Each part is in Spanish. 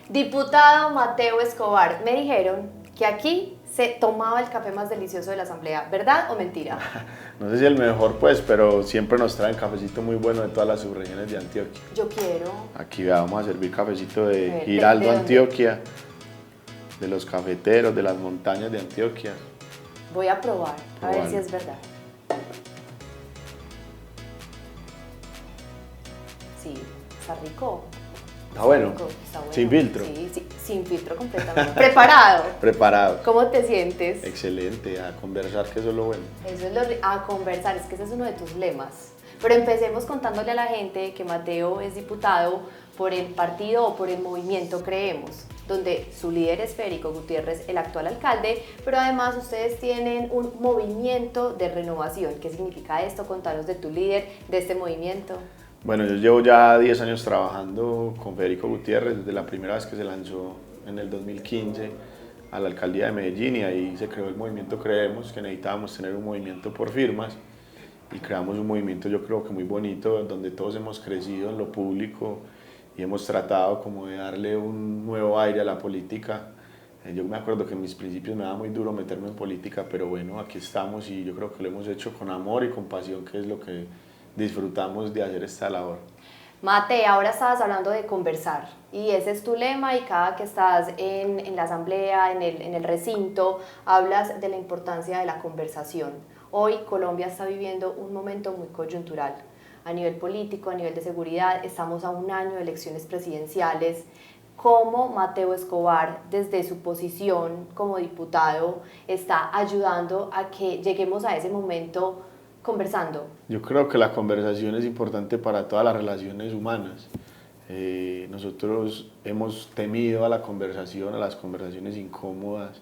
Diputado Mateo Escobar, me dijeron que aquí se tomaba el café más delicioso de la asamblea, ¿verdad o mentira? No sé si el mejor pues, pero siempre nos traen cafecito muy bueno de todas las subregiones de Antioquia. Yo quiero. Aquí vamos a servir cafecito A de ver, Giraldo, ¿de dónde? Antioquia, de los cafeteros, de las montañas de Antioquia. Voy a probar, a ver si Probalo. es verdad. Sí, está rico. Está bueno, Rico, está bueno. sin filtro. Sí, sí, sin filtro completamente. Preparado. Preparado. ¿Cómo te sientes? Excelente, a conversar, que eso es lo bueno. Eso es a conversar, es que ese es uno de tus lemas. Pero empecemos contándole a la gente que Mateo es diputado por el partido o por el movimiento Creemos, donde su líder es Federico Gutiérrez, el actual alcalde, pero además ustedes tienen un movimiento de renovación. ¿Qué significa esto? Contanos de tu líder, de este movimiento. Bueno, yo llevo ya 10 años trabajando con Federico Gutiérrez desde la primera vez que se lanzó en el 2015 a la alcaldía de Medellín, y ahí se creó el movimiento Creemos, que necesitábamos tener un movimiento por firmas, y creamos un movimiento, yo creo que muy bonito, donde todos hemos crecido en lo público y hemos tratado como de darle un nuevo aire a la política. Yo me acuerdo que en mis principios me daba muy duro meterme en política, pero bueno, aquí estamos y yo creo que lo hemos hecho con amor y con pasión, que es lo que disfrutamos de hacer esta labor. Mate, ahora estabas hablando de conversar y ese es tu lema, y cada que estás en la asamblea, en el recinto, hablas de la importancia de la conversación. Hoy Colombia está viviendo un momento muy coyuntural a nivel político, a nivel de seguridad. Estamos a un año de elecciones presidenciales. ¿Cómo Mateo Escobar, desde su posición como diputado, está ayudando a que lleguemos a ese momento conversando? Yo creo que la conversación es importante para todas las relaciones humanas. Nosotros hemos temido a la conversación, a las conversaciones incómodas,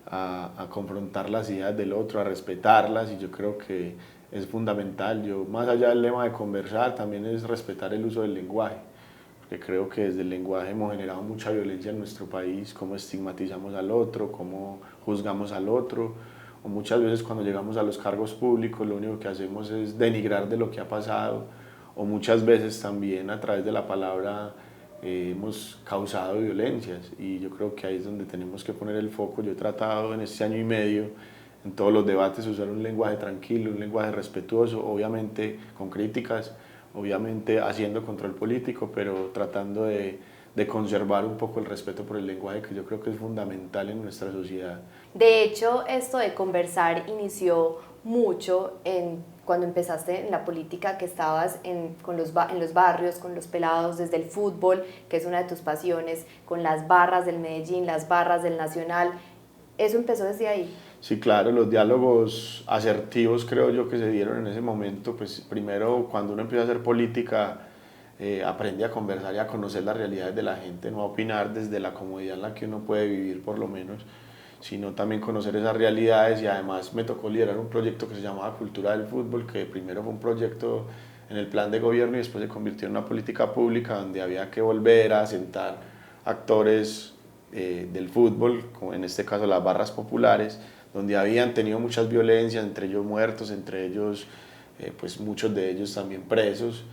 a confrontar las ideas del otro, a respetarlas, y yo creo que es fundamental. Yo, más allá del lema de conversar, también es respetar el uso del lenguaje, porque creo que desde el lenguaje hemos generado mucha violencia en nuestro país, cómo estigmatizamos al otro, cómo juzgamos al otro, o muchas veces cuando llegamos a los cargos públicos lo único que hacemos es denigrar de lo que ha pasado, o muchas veces también a través de la palabra hemos causado violencias, y yo creo que ahí es donde tenemos que poner el foco. Yo he tratado en este año y medio en todos los debates usar un lenguaje tranquilo, un lenguaje respetuoso, obviamente con críticas, obviamente haciendo control político, pero tratando de conservar un poco el respeto por el lenguaje, que yo creo que es fundamental en nuestra sociedad. De hecho, esto de conversar inició mucho cuando empezaste en la política, que estabas en los barrios, con los pelados, desde el fútbol, que es una de tus pasiones, con las barras del Medellín, las barras del Nacional. Eso empezó desde ahí. Sí, claro, los diálogos asertivos creo yo que se dieron en ese momento. Pues primero, cuando uno empieza a hacer política, aprende a conversar y a conocer las realidades de la gente, no a opinar desde la comodidad en la que uno puede vivir por lo menos, sino también conocer esas realidades. Y además me tocó liderar un proyecto que se llamaba Cultura del Fútbol, que primero fue un proyecto en el plan de gobierno y después se convirtió en una política pública donde había que volver a sentar actores del fútbol, como en este caso las barras populares, donde habían tenido muchas violencias, entre ellos muertos, entre ellos pues muchos de ellos también presos,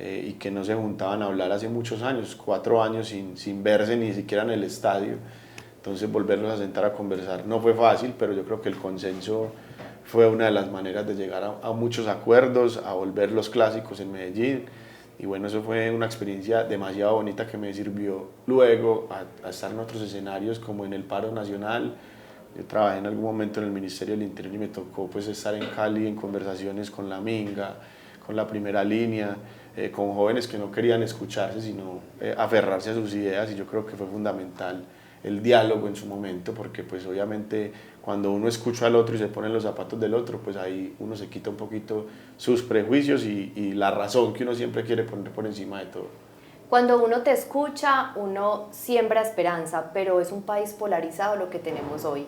y que no se juntaban a hablar hace muchos años, 4 años sin verse ni siquiera en el estadio. Entonces volverlos a sentar a conversar no fue fácil, pero yo creo que el consenso fue una de las maneras de llegar a muchos acuerdos, a volver los clásicos en Medellín. Y bueno, eso fue una experiencia demasiado bonita que me sirvió luego a estar en otros escenarios, como en el paro nacional. Yo trabajé en algún momento en el Ministerio del Interior y me tocó pues estar en Cali en conversaciones con la Minga, con la primera línea, con jóvenes que no querían escucharse, sino aferrarse a sus ideas, y yo creo que fue fundamental el diálogo en su momento, porque pues obviamente cuando uno escucha al otro y se pone en los zapatos del otro, pues ahí uno se quita un poquito sus prejuicios y la razón que uno siempre quiere poner por encima de todo. Cuando uno te escucha, uno siembra esperanza, pero es un país polarizado lo que tenemos hoy.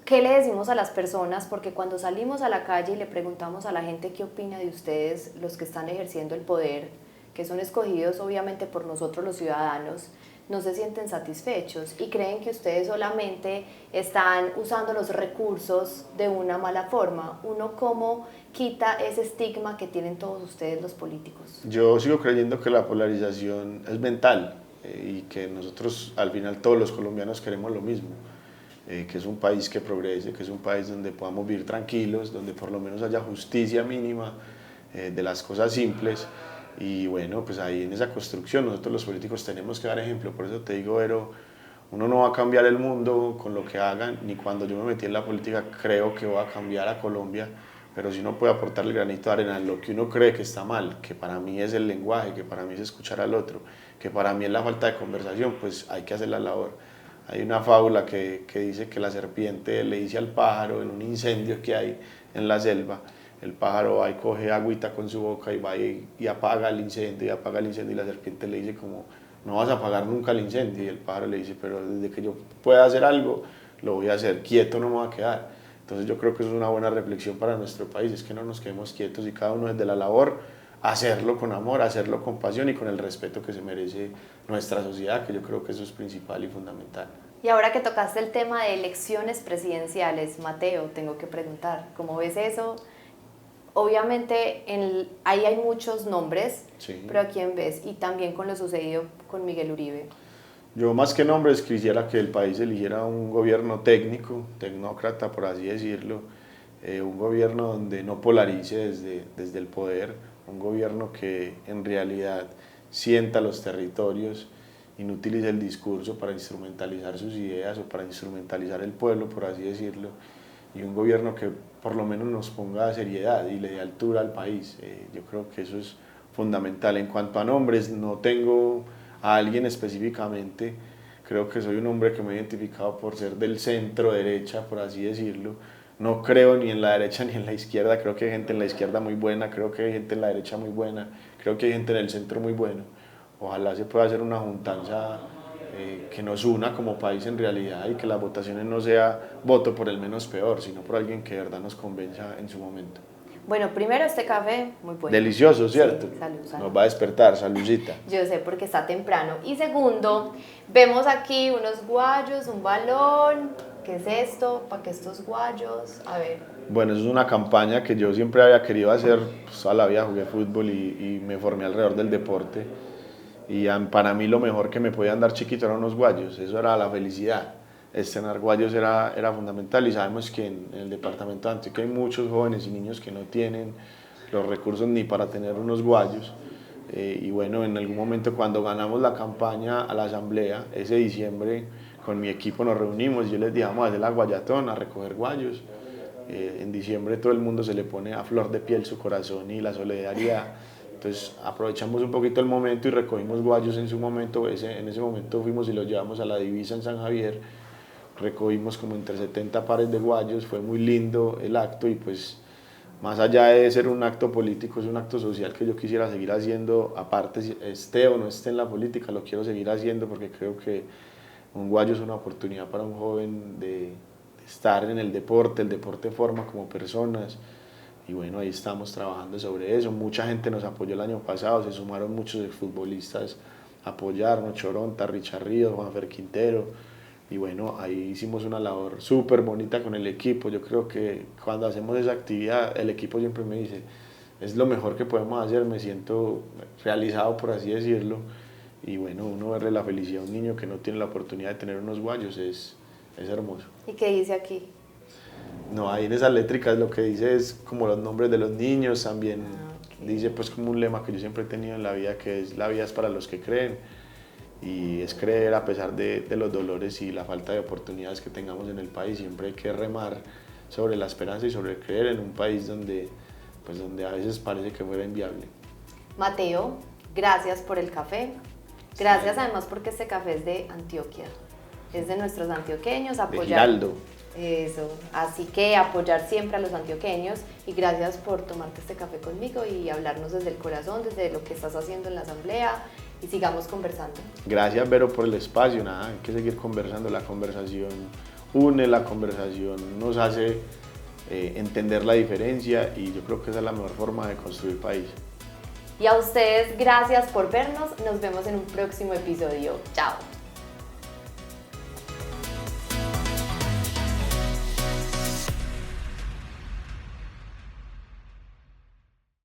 ¿Qué le decimos a las personas? Porque cuando salimos a la calle y le preguntamos a la gente qué opina de ustedes, los que están ejerciendo el poder, que son escogidos obviamente por nosotros los ciudadanos, no se sienten satisfechos y creen que ustedes solamente están usando los recursos de una mala forma. ¿Uno cómo quita ese estigma que tienen todos ustedes los políticos? Yo sigo creyendo que la polarización es mental. y que nosotros al final todos los colombianos queremos lo mismo, que es un país que progrese, que es un país donde podamos vivir tranquilos, donde por lo menos haya justicia mínima de las cosas simples. Y bueno, pues ahí en esa construcción nosotros los políticos tenemos que dar ejemplo. Por eso te digo, Vero, uno no va a cambiar el mundo con lo que hagan, ni cuando yo me metí en la política creo que voy a cambiar a Colombia, pero si uno puede aportar el granito de arena en lo que uno cree que está mal, que para mí es el lenguaje, que para mí es escuchar al otro, que para mí es la falta de conversación, pues hay que hacer la labor. Hay una fábula que dice que la serpiente le dice al pájaro en un incendio que hay en la selva, el pájaro va y coge agüita con su boca y va y apaga el incendio, y la serpiente le dice como, no vas a apagar nunca el incendio, y el pájaro le dice, pero desde que yo pueda hacer algo, lo voy a hacer, quieto no me voy a quedar. Entonces yo creo que eso es una buena reflexión para nuestro país, es que no nos quedemos quietos y cada uno desde la labor, hacerlo con amor, hacerlo con pasión y con el respeto que se merece nuestra sociedad, que yo creo que eso es principal y fundamental. Y ahora que tocaste el tema de elecciones presidenciales, Mateo, tengo que preguntar, ¿cómo ves eso? Obviamente ahí hay muchos nombres, sí, pero ¿a quién ves? Y también con lo sucedido con Miguel Uribe. Yo más que nombres quisiera que el país eligiera un gobierno técnico, tecnócrata por así decirlo, un gobierno donde no polarice desde el poder, un gobierno que en realidad sienta los territorios y no utilice el discurso para instrumentalizar sus ideas o para instrumentalizar el pueblo, por así decirlo, y un gobierno que por lo menos nos ponga seriedad y le dé altura al país. Yo creo que eso es fundamental. En cuanto a nombres, no tengo a alguien específicamente, creo que soy un hombre que me he identificado por ser del centro derecha, por así decirlo. No creo ni en la derecha ni en la izquierda, creo que hay gente en la izquierda muy buena, creo que hay gente en la derecha muy buena, creo que hay gente en el centro muy bueno. Ojalá se pueda hacer una juntanza que nos una como país en realidad y que las votaciones no sea voto por el menos peor, sino por alguien que de verdad nos convenza en su momento. Bueno, primero este café, muy bueno. Delicioso, ¿cierto? Sí, salud, salud. Nos va a despertar, saludcita. Yo sé porque está temprano. Y segundo, vemos aquí unos guayos, un balón. ¿Qué es esto? ¿Para qué estos guayos? A ver. Bueno, eso es una campaña que yo siempre había querido hacer, pues toda la vida jugué fútbol y me formé alrededor del deporte. Y para mí lo mejor que me podían dar chiquito eran unos guayos, eso era la felicidad. Estrenar guayos era fundamental y sabemos que en el departamento de Antioquia hay muchos jóvenes y niños que no tienen los recursos ni para tener unos guayos. Y bueno, en algún momento cuando ganamos la campaña a la asamblea, ese diciembre con mi equipo nos reunimos y yo les dije, vamos a hacer la guayatón, a recoger guayos. En diciembre todo el mundo se le pone a flor de piel su corazón y la solidaridad. Entonces aprovechamos un poquito el momento y recogimos guayos en su momento. En ese momento fuimos y los llevamos a la divisa en San Javier. Recogimos como entre 70 pares de guayos. Fue muy lindo el acto y pues más allá de ser un acto político, es un acto social que yo quisiera seguir haciendo. Aparte, si esté o no esté en la política, lo quiero seguir haciendo porque creo que un guayo es una oportunidad para un joven de estar en el deporte forma como personas. Y bueno, ahí estamos trabajando sobre eso. Mucha gente nos apoyó el año pasado, se sumaron muchos futbolistas a apoyarnos, Choronta, Richard Ríos, Juanfer Quintero. Y bueno, ahí hicimos una labor súper bonita con el equipo. Yo creo que cuando hacemos esa actividad, el equipo siempre me dice, es lo mejor que podemos hacer, me siento realizado, por así decirlo. Y bueno, uno verle la felicidad a un niño que no tiene la oportunidad de tener unos guayos es hermoso. ¿Y qué dice aquí? No, ahí en esas létricas lo que dice es como los nombres de los niños, también okay. Dice pues como un lema que yo siempre he tenido en la vida, que es la vida es para los que creen, y es creer a pesar de los dolores y la falta de oportunidades que tengamos en el país. Siempre hay que remar sobre la esperanza y sobre creer en un país donde a veces parece que fuera inviable. Mateo, gracias por el café, gracias además porque este café es de Antioquia, es de nuestros antioqueños, apoyar. De Giraldo. Eso, así que apoyar siempre a los antioqueños y gracias por tomarte este café conmigo y hablarnos desde el corazón, desde lo que estás haciendo en la asamblea y sigamos conversando. Gracias, Vero, por el espacio. Nada, hay que seguir conversando, la conversación une, la conversación nos hace entender la diferencia y yo creo que esa es la mejor forma de construir país. Y a ustedes, gracias por vernos, nos vemos en un próximo episodio. Chao.